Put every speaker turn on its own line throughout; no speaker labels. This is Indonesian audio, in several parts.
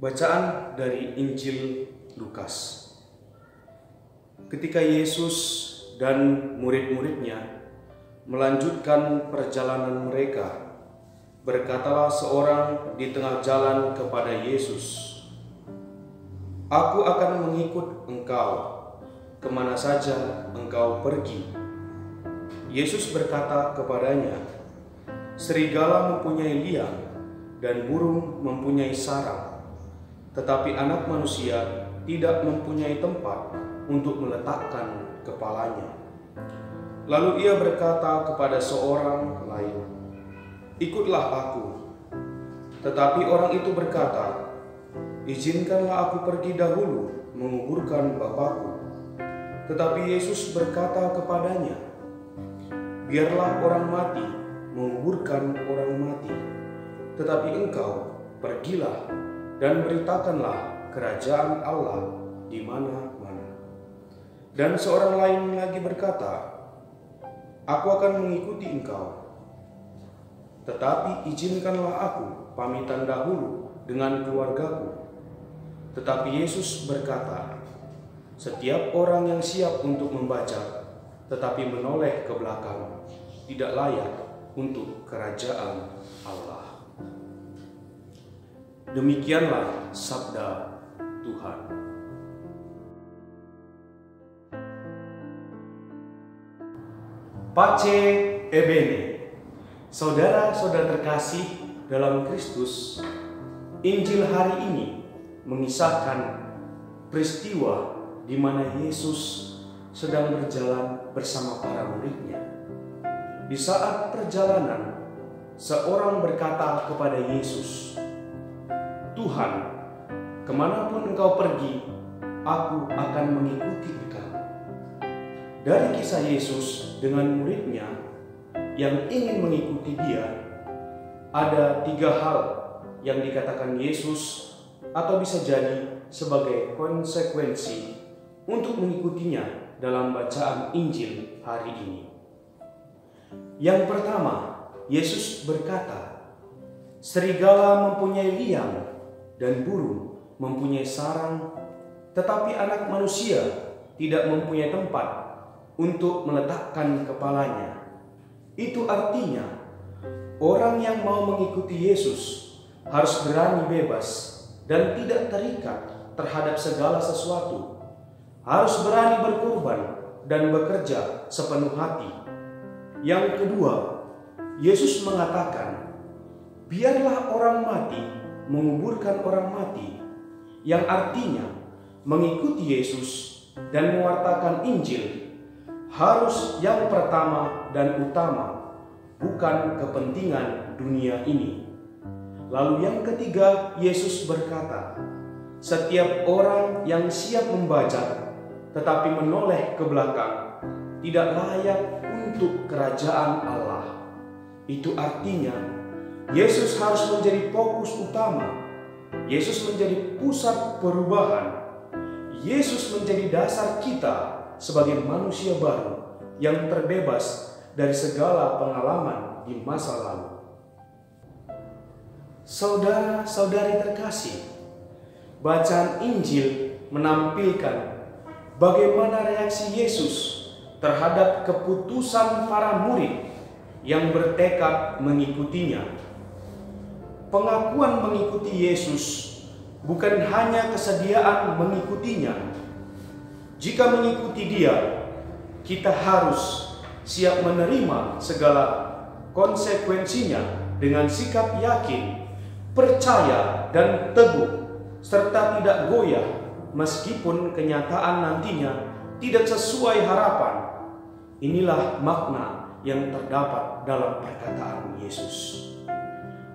Bacaan dari Injil Lukas. Ketika Yesus dan murid-muridnya melanjutkan perjalanan mereka, berkatalah seorang di tengah jalan kepada Yesus, "Aku akan mengikut engkau kemana saja engkau pergi." Yesus berkata kepadanya, "Serigala mempunyai liang dan burung mempunyai sarang, tetapi Anak Manusia tidak mempunyai tempat untuk meletakkan kepalanya." Lalu ia berkata kepada seorang lain, "Ikutlah aku." Tetapi orang itu berkata, "Izinkanlah aku pergi dahulu menguburkan Bapakku." Tetapi Yesus berkata kepadanya, "Biarlah orang mati menguburkan orang mati, tetapi engkau pergilah dan beritakanlah kerajaan Allah di mana-mana." Dan seorang lain lagi berkata, "Aku akan mengikuti engkau, tetapi izinkanlah aku pamitan dahulu dengan keluargaku." Tetapi Yesus berkata, "Setiap orang yang siap untuk membaca tetapi menoleh ke belakang tidak layak untuk kerajaan Allah." Demikianlah sabda Tuhan. Pace e bene. Saudara-saudara terkasih dalam Kristus, Injil hari ini mengisahkan peristiwa di mana Yesus sedang berjalan bersama para muridnya. Di saat perjalanan, seorang berkata kepada Yesus, "Tuhan, kemanapun engkau pergi, aku akan mengikuti engkau." Dari kisah Yesus dengan muridnya yang ingin mengikuti dia, ada 3 hal yang dikatakan Yesus atau bisa jadi sebagai konsekuensi untuk mengikutinya dalam bacaan Injil hari ini. Yang pertama, Yesus berkata, "Serigala mempunyai liang dan burung mempunyai sarang, tetapi Anak Manusia tidak mempunyai tempat untuk meletakkan kepalanya." Itu artinya, orang yang mau mengikuti Yesus harus berani bebas dan tidak terikat terhadap segala sesuatu. Harus berani berkorban dan bekerja sepenuh hati. Yang kedua, Yesus mengatakan, "Biarlah orang mati menguburkan orang mati," yang artinya mengikuti Yesus dan mewartakan Injil harus yang pertama dan utama, bukan kepentingan dunia ini. Lalu yang ketiga, Yesus berkata, "Setiap orang yang siap membaca tetapi menoleh ke belakang tidak layak untuk kerajaan Allah." Itu artinya Yesus harus menjadi fokus utama. Yesus menjadi pusat perubahan. Yesus menjadi dasar kita sebagai manusia baru yang terbebas dari segala pengalaman di masa lalu. Saudara-saudari terkasih, bacaan Injil menampilkan bagaimana reaksi Yesus terhadap keputusan para murid yang bertekad mengikutinya. Pengakuan mengikuti Yesus bukan hanya kesediaan mengikutinya. Jika mengikuti Dia, kita harus siap menerima segala konsekuensinya dengan sikap yakin, percaya, dan teguh, serta tidak goyah meskipun kenyataan nantinya tidak sesuai harapan. Inilah makna yang terdapat dalam perkataan Yesus.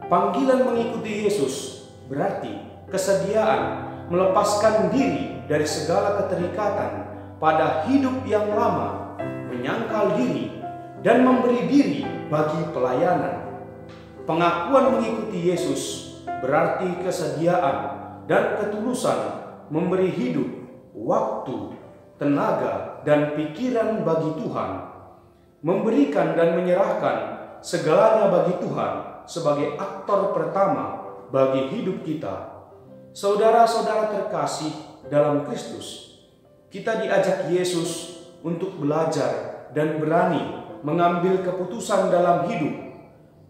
Panggilan mengikuti Yesus berarti kesediaan melepaskan diri dari segala keterikatan pada hidup yang lama, menyangkal diri, dan memberi diri bagi pelayanan. Pengakuan mengikuti Yesus berarti kesediaan dan ketulusan memberi hidup, waktu, tenaga, dan pikiran bagi Tuhan, memberikan dan menyerahkan segalanya bagi Tuhan sebagai aktor pertama bagi hidup kita. Saudara-saudara terkasih dalam Kristus, kita diajak Yesus untuk belajar dan berani mengambil keputusan dalam hidup,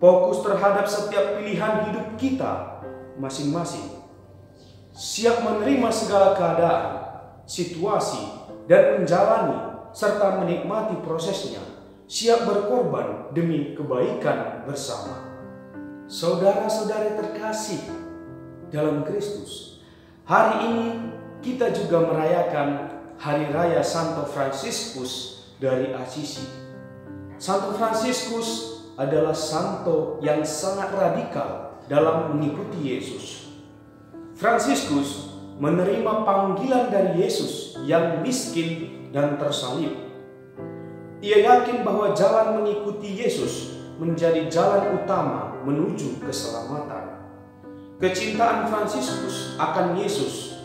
fokus terhadap setiap pilihan hidup kita masing-masing, siap menerima segala keadaan, situasi, dan menjalani serta menikmati prosesnya, siap berkorban demi kebaikan bersama. Saudara-saudari terkasih dalam Kristus, hari ini kita juga merayakan Hari Raya Santo Fransiskus dari Assisi. Santo Fransiskus adalah santo yang sangat radikal dalam mengikuti Yesus. Fransiskus menerima panggilan dari Yesus yang miskin dan tersalib. Ia yakin bahwa jalan mengikuti Yesus menjadi jalan utama menuju keselamatan. Kecintaan Fransiskus akan Yesus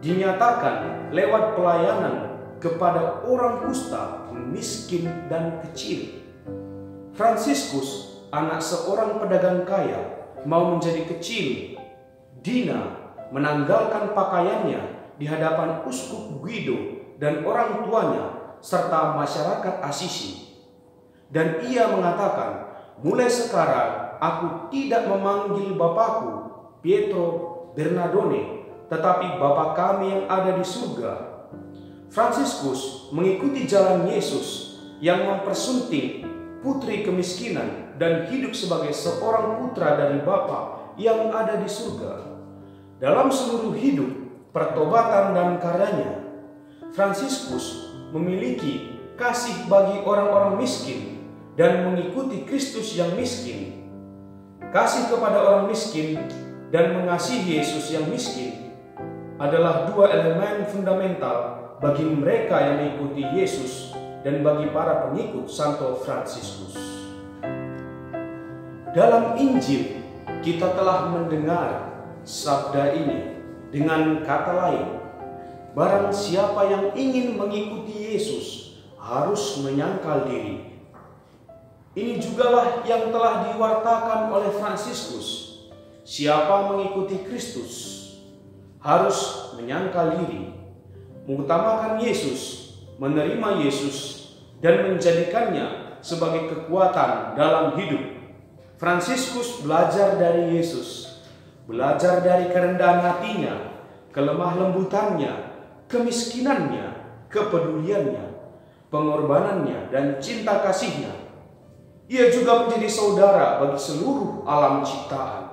dinyatakan lewat pelayanan kepada orang kusta, miskin, dan kecil. Fransiskus, anak seorang pedagang kaya, mau menjadi kecil. Dina menanggalkan pakaiannya di hadapan Uskup Guido dan orang tuanya serta masyarakat Assisi. Dan ia mengatakan, "Mulai sekarang aku tidak memanggil Bapakku Pietro Bernardone, tetapi Bapa kami yang ada di surga." Fransiskus mengikuti jalan Yesus yang mempersunting putri kemiskinan dan hidup sebagai seorang putra dari Bapa yang ada di surga. Dalam seluruh hidup, pertobatan dan karyanya, Fransiskus memiliki kasih bagi orang-orang miskin dan mengikuti Kristus yang miskin. Kasih kepada orang miskin dan mengasihi Yesus yang miskin adalah dua elemen fundamental bagi mereka yang mengikuti Yesus dan bagi para pengikut Santo Fransiskus. Dalam Injil, kita telah mendengar sabda ini dengan kata lain, barang siapa yang ingin mengikuti Yesus harus menyangkal diri. Ini jugalah yang telah diwartakan oleh Fransiskus. Siapa mengikuti Kristus harus menyangkal diri, mengutamakan Yesus, menerima Yesus, dan menjadikannya sebagai kekuatan dalam hidup. Fransiskus belajar dari Yesus, belajar dari kerendahan hatinya, kelemah lembutannya, kemiskinannya, kepeduliannya, pengorbanannya, dan cinta kasihnya. Ia juga menjadi saudara bagi seluruh alam ciptaan.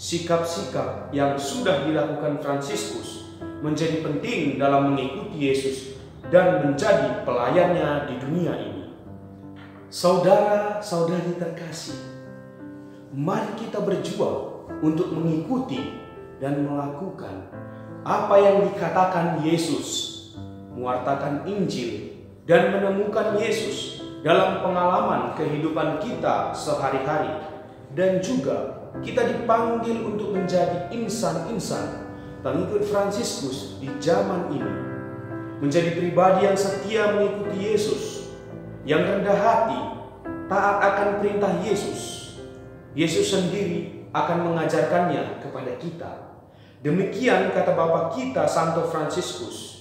Sikap-sikap yang sudah dilakukan Fransiskus menjadi penting dalam mengikuti Yesus dan menjadi pelayannya di dunia ini. Saudara-saudari terkasih, mari kita berjuang untuk mengikuti dan melakukan apa yang dikatakan Yesus, mewartakan Injil, dan menemukan Yesus dalam pengalaman kehidupan kita sehari-hari. Dan juga kita dipanggil untuk menjadi insan-insan pengikut Fransiskus di zaman ini, menjadi pribadi yang setia mengikuti Yesus, yang rendah hati, taat akan perintah Yesus. Yesus sendiri akan mengajarkannya kepada kita. Demikian kata Bapa kita Santo Fransiskus.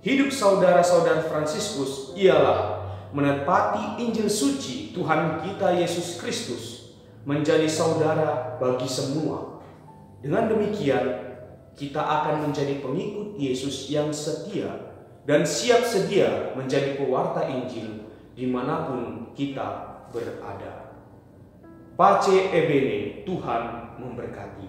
Hidup saudara-saudara Fransiskus ialah menepati Injil suci Tuhan kita Yesus Kristus, menjadi saudara bagi semua. Dengan demikian, kita akan menjadi pengikut Yesus yang setia dan siap sedia menjadi pewarta Injil dimanapun kita berada. Pace e bene, Tuhan memberkati.